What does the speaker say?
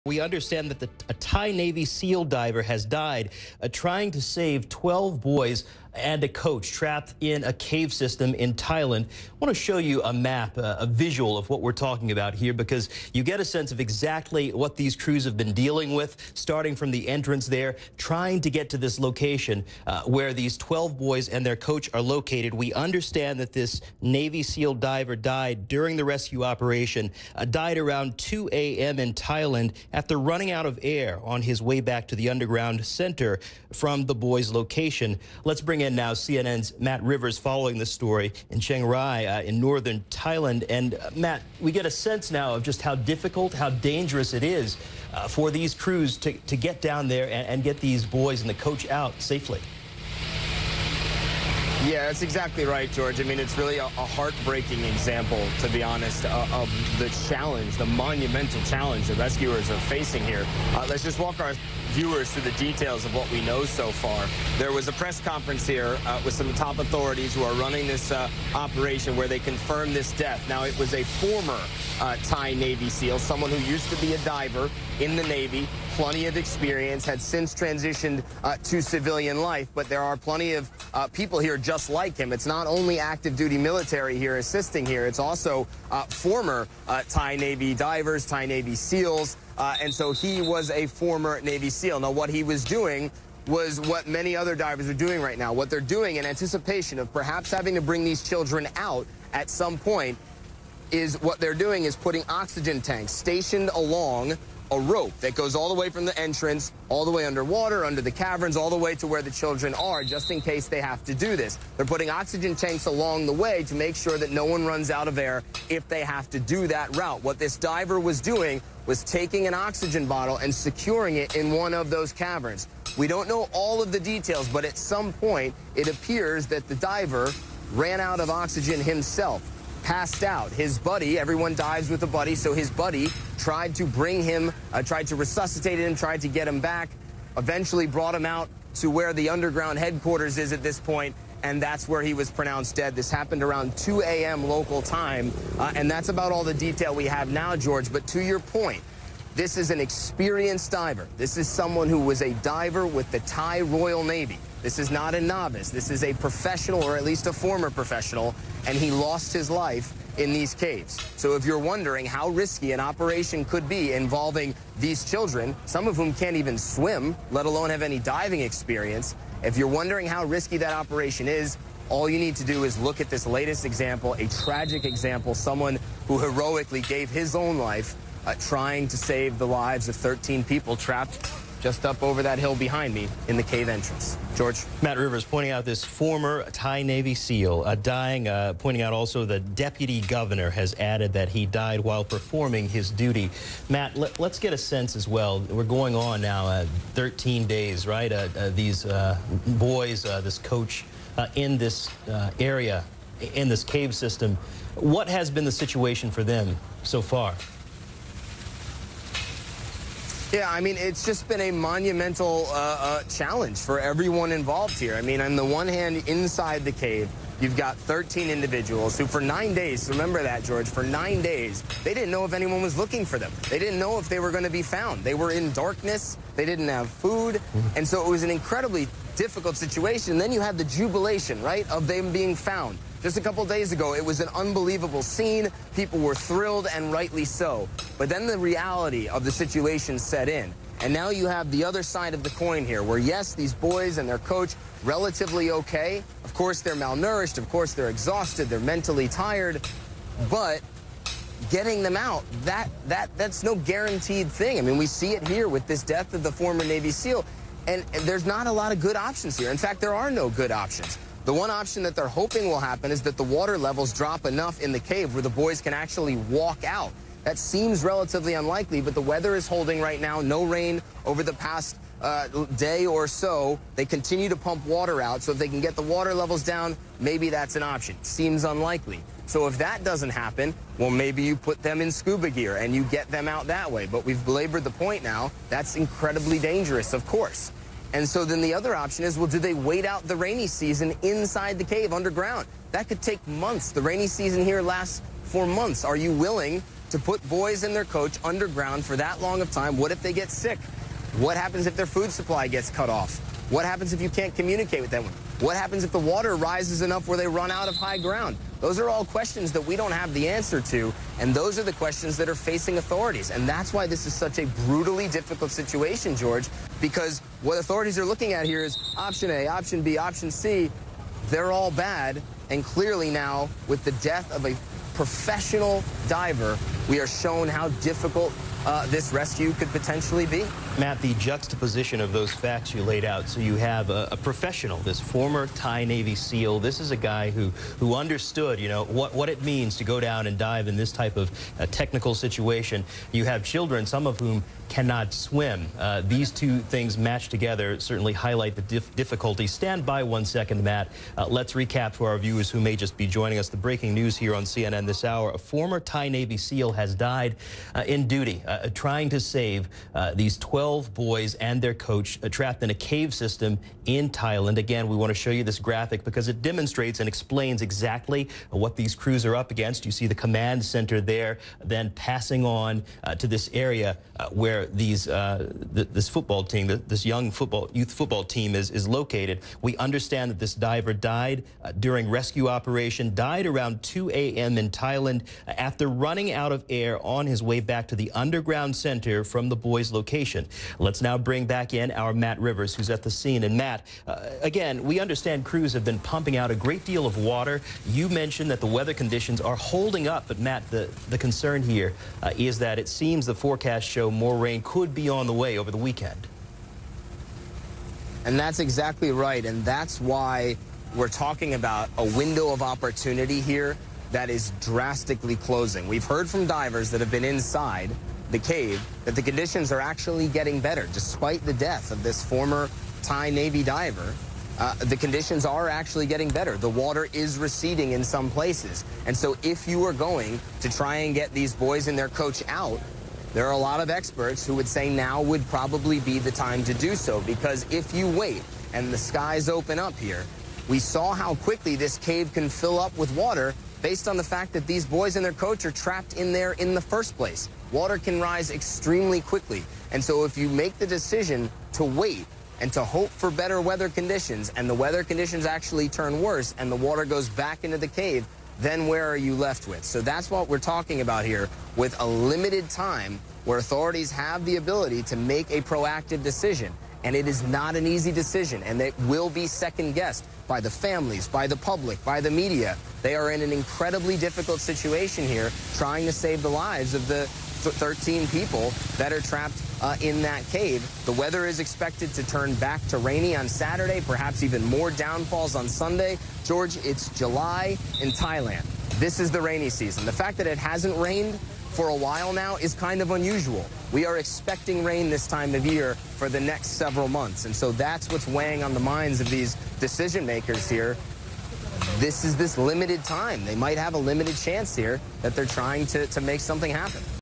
We understand that a Thai Navy SEAL diver has died trying to save 12 boys and a coach trapped in a cave system in Thailand. I want to show you a map, a visual of what we're talking about here, because you get a sense of exactly what these crews have been dealing with, starting from the entrance there, trying to get to this location where these 12 boys and their coach are located. We understand that this Navy SEAL diver died during the rescue operation, died around 2 a.m. in Thailand after running out of air on his way back to the underground center from the boys' location. Let's bring in now CNN's Matt Rivers following the story in Chiang Rai in northern Thailand. And Matt, we get a sense now of just how difficult, how dangerous it is for these crews to get down there and get these boys and the coach out safely. Yeah, that's exactly right, George. I mean, it's really a heartbreaking example, to be honest, of the challenge, the monumental challenge the rescuers are facing here. Let's just walk our viewers through the details of what we know so far. There was a press conference here with some top authorities who are running this operation where they confirmed this death. Now, it was a former Thai Navy SEAL, someone who used to be a diver in the Navy, plenty of experience, had since transitioned to civilian life, but there are plenty of people here just like him. It's not only active duty military here assisting here, it's also former Thai Navy divers, Thai Navy SEALs, and so he was a former Navy SEAL. Now, what he was doing was what many other divers are doing right now. What they're doing in anticipation of perhaps having to bring these children out at some point is what they're doing is putting oxygen tanks stationed along a rope that goes all the way from the entrance, all the way underwater, under the caverns, all the way to where the children are, just in case they have to do this. They're putting oxygen tanks along the way to make sure that no one runs out of air if they have to do that route. What this diver was doing was taking an oxygen bottle and securing it in one of those caverns. We don't know all of the details, but at some point, it appears that the diver ran out of oxygen himself, passed out. His buddy, everyone dives with a buddy, so his buddy tried to bring him, tried to resuscitate him, tried to get him back, eventually brought him out to where the underground headquarters is at this point, and that's where he was pronounced dead. This happened around 2 a.m. local time, and that's about all the detail we have now, George. But to your point, this is an experienced diver. This is someone who was a diver with the Thai Royal Navy. This is not a novice. This is a professional, or at least a former professional, and he lost his life in these caves. So if you're wondering how risky an operation could be involving these children, some of whom can't even swim, let alone have any diving experience, if you're wondering how risky that operation is, all you need to do is look at this latest example, a tragic example, someone who heroically gave his own life trying to save the lives of 13 people trapped just up over that hill behind me in the cave entrance. George? Matt Rivers pointing out this former Thai Navy SEAL dying, pointing out also the deputy governor has added that he died while performing his duty. Matt, let's get a sense as well. We're going on now 13 days, right? These boys, this coach in this area, in this cave system. What has been the situation for them so far? Yeah, I mean, it's just been a monumental challenge for everyone involved here. I mean, on the one hand, inside the cave, you've got 13 individuals who for 9 days, remember that, George, for 9 days, they didn't know if anyone was looking for them. They didn't know if they were going to be found. They were in darkness. They didn't have food. And so it was an incredibly difficult situation. And then you had the jubilation, right, of them being found. Just a couple days ago, it was an unbelievable scene. People were thrilled, and rightly so. But then the reality of the situation set in. And now you have the other side of the coin here, where, yes, these boys and their coach, relatively okay. Of course, they're malnourished. Of course, they're exhausted. They're mentally tired. But getting them out, that's no guaranteed thing. I mean, we see it here with this death of the former Navy SEAL. And there's not a lot of good options here. In fact, there are no good options. The one option that they're hoping will happen is that the water levels drop enough in the cave where the boys can actually walk out. That seems relatively unlikely, but the weather is holding right now. No rain over the past day or so. They continue to pump water out, so if they can get the water levels down, maybe that's an option. Seems unlikely. So if that doesn't happen, well, maybe you put them in scuba gear and you get them out that way. But we've belabored the point now. That's incredibly dangerous, of course. And so then the other option is, well, do they wait out the rainy season inside the cave underground? That could take months. The rainy season here lasts for months. Are you willing to put boys and their coach underground for that long of time. What if they get sick? What happens if their food supply gets cut off? What happens if you can't communicate with them? What happens if the water rises enough where they run out of high ground? Those are all questions that we don't have the answer to, and those are the questions that are facing authorities. And that's why this is such a brutally difficult situation, George, because what authorities are looking at here is option A, option B, option C. They're all bad, and clearly now, with the death of a professional diver, we are shown how difficult this rescue could potentially be. Matt, the juxtaposition of those facts you laid out. So you have a professional, this former Thai Navy SEAL. This is a guy who understood, you know, what it means to go down and dive in this type of technical situation. You have children, some of whom cannot swim. These two things matched together certainly highlight the difficulty. Stand by 1 second, Matt. Let's recap for our viewers who may just be joining us. The breaking news here on CNN this hour. A former Thai Navy SEAL has died in duty, trying to save these 12 boys and their coach trapped in a cave system in Thailand. Again, we want to show you this graphic because it demonstrates and explains exactly what these crews are up against. You see the command center there, then passing on to this area where these this football team, this young youth football team is located. We understand that this diver died during rescue operation, died around 2 a.m. in Thailand after running out of air on his way back to the underground center from the boys' location. Let's now bring back in our Matt Rivers, who's at the scene. And Matt, again, we understand crews have been pumping out a great deal of water. You mentioned that the weather conditions are holding up, but Matt, the concern here is that it seems the forecasts show more rain could be on the way over the weekend. And that's exactly right, and that's why we're talking about a window of opportunity here that is drastically closing. We've heard from divers that have been inside the cave that the conditions are actually getting better. Despite the death of this former Thai Navy diver, the conditions are actually getting better. The water is receding in some places. And so if you are going to try and get these boys and their coach out, there are a lot of experts who would say now would probably be the time to do so, because if you wait and the skies open up here, we saw how quickly this cave can fill up with water based on the fact that these boys and their coach are trapped in there in the first place. Water can rise extremely quickly. And so if you make the decision to wait and to hope for better weather conditions, and the weather conditions actually turn worse and the water goes back into the cave, then where are you left with? So that's what we're talking about here, with a limited time where authorities have the ability to make a proactive decision. And it is not an easy decision, and it will be second-guessed by the families, by the public, by the media. They are in an incredibly difficult situation here, trying to save the lives of the 13 people that are trapped in that cave. The weather is expected to turn back to rainy on Saturday, perhaps even more downfalls on Sunday. George, it's July in Thailand. This is the rainy season. The fact that it hasn't rained for a while now is kind of unusual. We are expecting rain this time of year for the next several months, and so that's what's weighing on the minds of these decision makers here. This is this limited time. They might have a limited chance here that they're trying to make something happen.